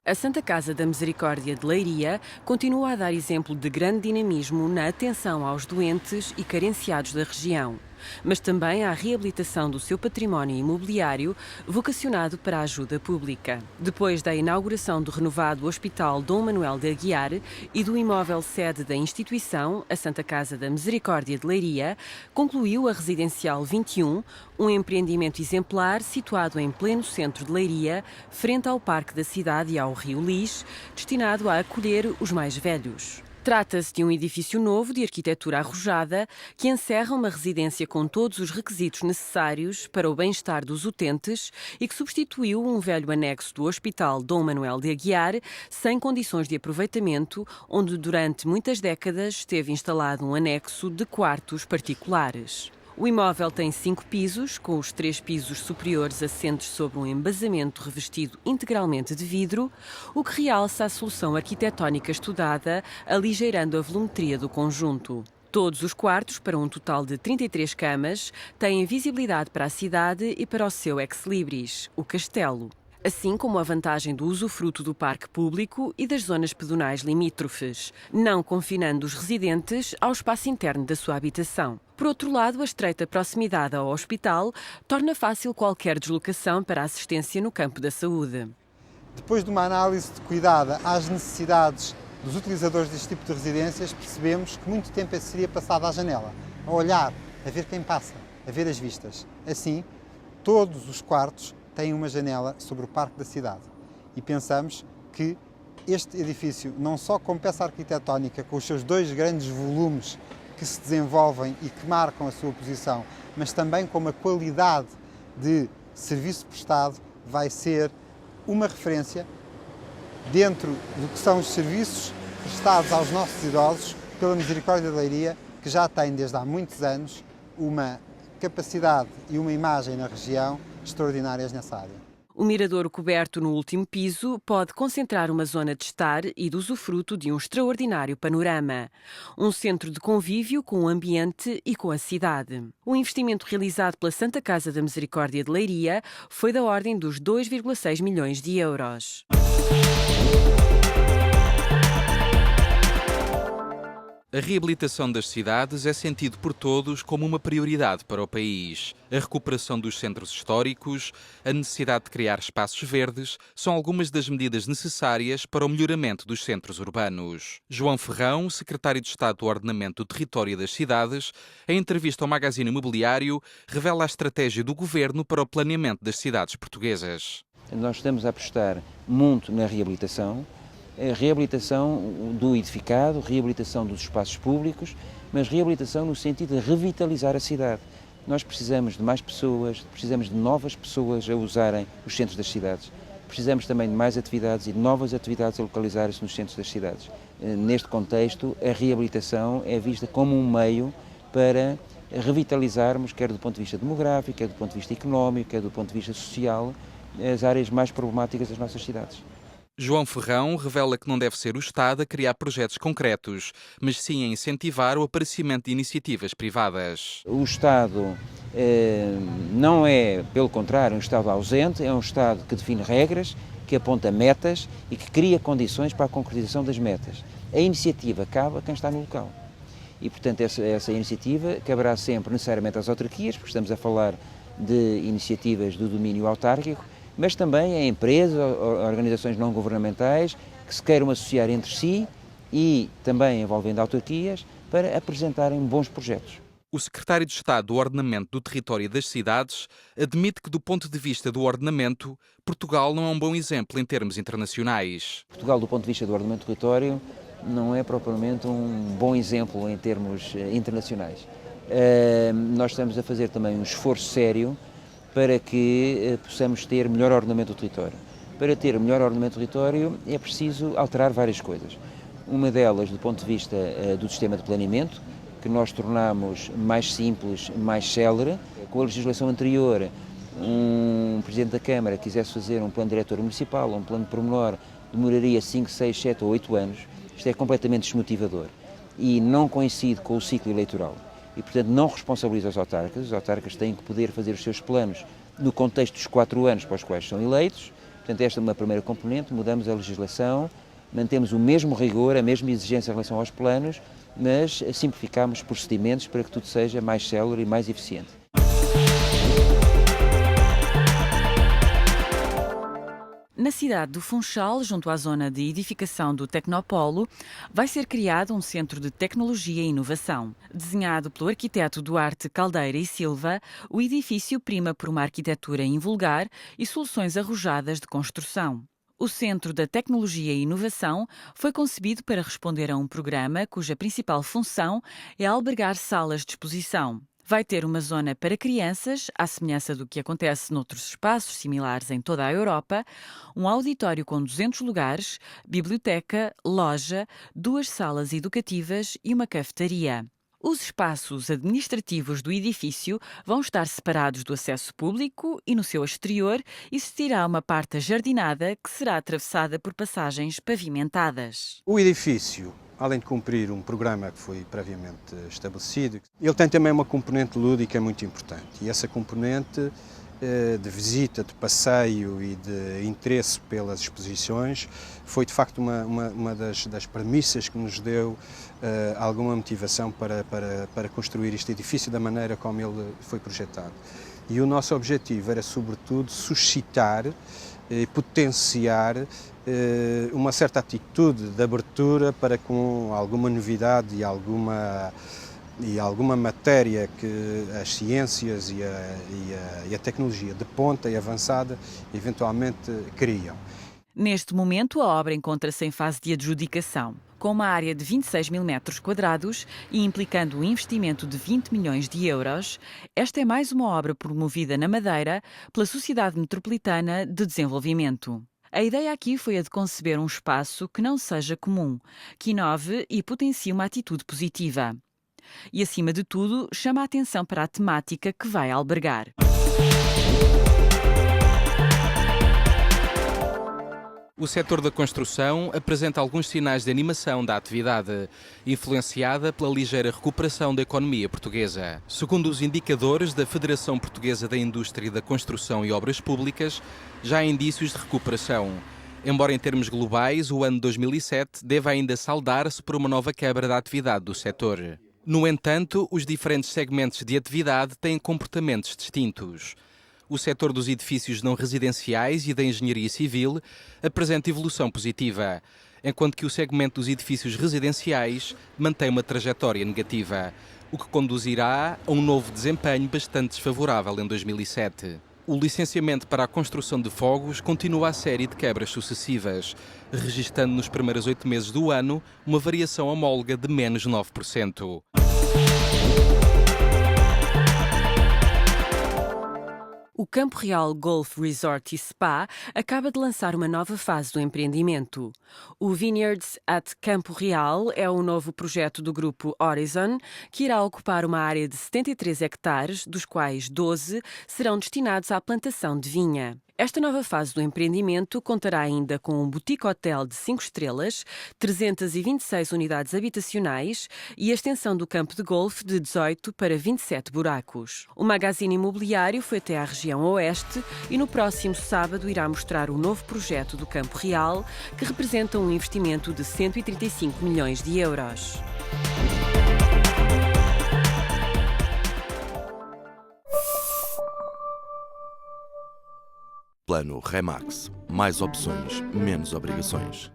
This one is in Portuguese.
A Santa Casa da Misericórdia de Leiria continua a dar exemplo de grande dinamismo na atenção aos doentes e carenciados da região, mas também à reabilitação do seu património imobiliário vocacionado para a ajuda pública. Depois da inauguração do renovado Hospital Dom Manuel de Aguiar e do imóvel sede da instituição, a Santa Casa da Misericórdia de Leiria, concluiu a Residencial 21, um empreendimento exemplar situado em pleno centro de Leiria, frente ao Parque da Cidade e ao Rio Lis, destinado a acolher os mais velhos. Trata-se de um edifício novo de arquitetura arrojada que encerra uma residência com todos os requisitos necessários para o bem-estar dos utentes e que substituiu um velho anexo do Hospital Dom Manuel de Aguiar, sem condições de aproveitamento, onde durante muitas décadas esteve instalado um anexo de quartos particulares. O imóvel tem 5 pisos, com os 3 pisos superiores assentes sobre um embasamento revestido integralmente de vidro, o que realça a solução arquitetónica estudada, aligeirando a volumetria do conjunto. Todos os quartos, para um total de 33 camas, têm visibilidade para a cidade e para o seu ex-libris, o castelo, assim como a vantagem do usufruto do parque público e das zonas pedonais limítrofes, não confinando os residentes ao espaço interno da sua habitação. Por outro lado, a estreita proximidade ao hospital torna fácil qualquer deslocação para a assistência no campo da saúde. Depois de uma análise cuidada às necessidades dos utilizadores deste tipo de residências, percebemos que muito tempo seria passado à janela, a olhar, a ver quem passa, a ver as vistas. Assim, todos os quartos têm uma janela sobre o Parque da Cidade e pensamos que este edifício, não só como peça arquitetónica, com os seus 2 grandes volumes que se desenvolvem e que marcam a sua posição, mas também com a qualidade de serviço prestado, vai ser uma referência dentro do que são os serviços prestados aos nossos idosos pela Misericórdia de Leiria, que já tem desde há muitos anos uma capacidade e uma imagem na região extraordinárias nessa área. O mirador coberto no último piso pode concentrar uma zona de estar e de usufruto de um extraordinário panorama. Um centro de convívio com o ambiente e com a cidade. O investimento realizado pela Santa Casa da Misericórdia de Leiria foi da ordem dos 2,6 milhões de euros. A reabilitação das cidades é sentido por todos como uma prioridade para o país. A recuperação dos centros históricos, a necessidade de criar espaços verdes, são algumas das medidas necessárias para o melhoramento dos centros urbanos. João Ferrão, secretário de Estado do Ordenamento do Território e das Cidades, em entrevista ao Magazine Imobiliário, revela a estratégia do governo para o planeamento das cidades portuguesas. Nós estamos a apostar muito na reabilitação, a reabilitação do edificado, reabilitação dos espaços públicos, mas reabilitação no sentido de revitalizar a cidade. Nós precisamos de mais pessoas, precisamos de novas pessoas a usarem os centros das cidades. Precisamos também de mais atividades e de novas atividades a localizarem-se nos centros das cidades. Neste contexto, a reabilitação é vista como um meio para revitalizarmos, quer do ponto de vista demográfico, quer do ponto de vista económico, quer do ponto de vista social, as áreas mais problemáticas das nossas cidades. João Ferrão revela que não deve ser o Estado a criar projetos concretos, mas sim a incentivar o aparecimento de iniciativas privadas. O Estado não é, pelo contrário, um Estado ausente, é um Estado que define regras, que aponta metas e que cria condições para a concretização das metas. A iniciativa cabe a quem está no local. E, portanto, essa iniciativa caberá sempre necessariamente às autarquias, porque estamos a falar de iniciativas do domínio autárquico, mas também a empresas, organizações não governamentais que se queiram associar entre si e também envolvendo autarquias para apresentarem bons projetos. O secretário de Estado do Ordenamento do Território e das Cidades admite que, do ponto de vista do ordenamento, Portugal não é um bom exemplo em termos internacionais. Portugal, do ponto de vista do ordenamento do território, não é propriamente um bom exemplo em termos internacionais. Nós estamos a fazer também um esforço sério para que possamos ter melhor ordenamento do território. Para ter melhor ordenamento do território é preciso alterar várias coisas. Uma delas, do ponto de vista do sistema de planeamento, que nós tornamos mais simples, mais célere. Com a legislação anterior, um Presidente da Câmara quisesse fazer um plano diretor municipal ou um plano pormenor, demoraria 5, 6, 7 ou 8 anos. Isto é completamente desmotivador e não coincide com o ciclo eleitoral. E, portanto, não responsabiliza os autarcas têm que poder fazer os seus planos no contexto dos 4 anos para os quais são eleitos, Portanto, esta é uma primeira componente, mudamos a legislação, mantemos o mesmo rigor, a mesma exigência em relação aos planos, mas simplificamos procedimentos para que tudo seja mais célere e mais eficiente. Na cidade do Funchal, junto à zona de edificação do Tecnopolo, vai ser criado um centro de tecnologia e inovação. Desenhado pelo arquiteto Duarte Caldeira e Silva, o edifício prima por uma arquitetura invulgar e soluções arrojadas de construção. O Centro da Tecnologia e Inovação foi concebido para responder a um programa cuja principal função é albergar salas de exposição. Vai ter uma zona para crianças, à semelhança do que acontece noutros espaços similares em toda a Europa, um auditório com 200 lugares, biblioteca, loja, 2 salas educativas e uma cafetaria. Os espaços administrativos do edifício vão estar separados do acesso público e no seu exterior existirá uma parte ajardinada que será atravessada por passagens pavimentadas. O edifício, além de cumprir um programa que foi previamente estabelecido, ele tem também uma componente lúdica muito importante. E essa componente de visita, de passeio e de interesse pelas exposições foi de facto uma das premissas que nos deu alguma motivação para construir este edifício da maneira como ele foi projetado. E o nosso objetivo era sobretudo suscitar e potenciar uma certa atitude de abertura para com alguma novidade e alguma matéria que as ciências e a tecnologia de ponta e avançada eventualmente criam. Neste momento, a obra encontra-se em fase de adjudicação. Com uma área de 26 mil metros quadrados e implicando um investimento de 20 milhões de euros, esta é mais uma obra promovida na Madeira pela Sociedade Metropolitana de Desenvolvimento. A ideia aqui foi a de conceber um espaço que não seja comum, que inove e potencie uma atitude positiva. E, acima de tudo, chama a atenção para a temática que vai albergar. O setor da construção apresenta alguns sinais de animação da atividade, influenciada pela ligeira recuperação da economia portuguesa. Segundo os indicadores da Federação Portuguesa da Indústria da Construção e Obras Públicas, já há indícios de recuperação. Embora em termos globais, o ano 2007 deve ainda saldar-se por uma nova quebra da atividade do setor. No entanto, os diferentes segmentos de atividade têm comportamentos distintos. O setor dos edifícios não residenciais e da engenharia civil apresenta evolução positiva, enquanto que o segmento dos edifícios residenciais mantém uma trajetória negativa, o que conduzirá a um novo desempenho bastante desfavorável em 2007. O licenciamento para a construção de fogos continua a série de quebras sucessivas, registando nos primeiros 8 meses do ano uma variação homóloga de menos 9%. O Campo Real Golf Resort e Spa acaba de lançar uma nova fase do empreendimento. O Vineyards at Campo Real é o novo projeto do grupo Horizon, que irá ocupar uma área de 73 hectares, dos quais 12 serão destinados à plantação de vinha. Esta nova fase do empreendimento contará ainda com um boutique hotel de 5 estrelas, 326 unidades habitacionais e a extensão do campo de golfe de 18 para 27 buracos. O magazine imobiliário foi até à região oeste e no próximo sábado irá mostrar o novo projeto do Campo Real, que representa um investimento de 135 milhões de euros. Plano Remax. Mais opções, menos obrigações.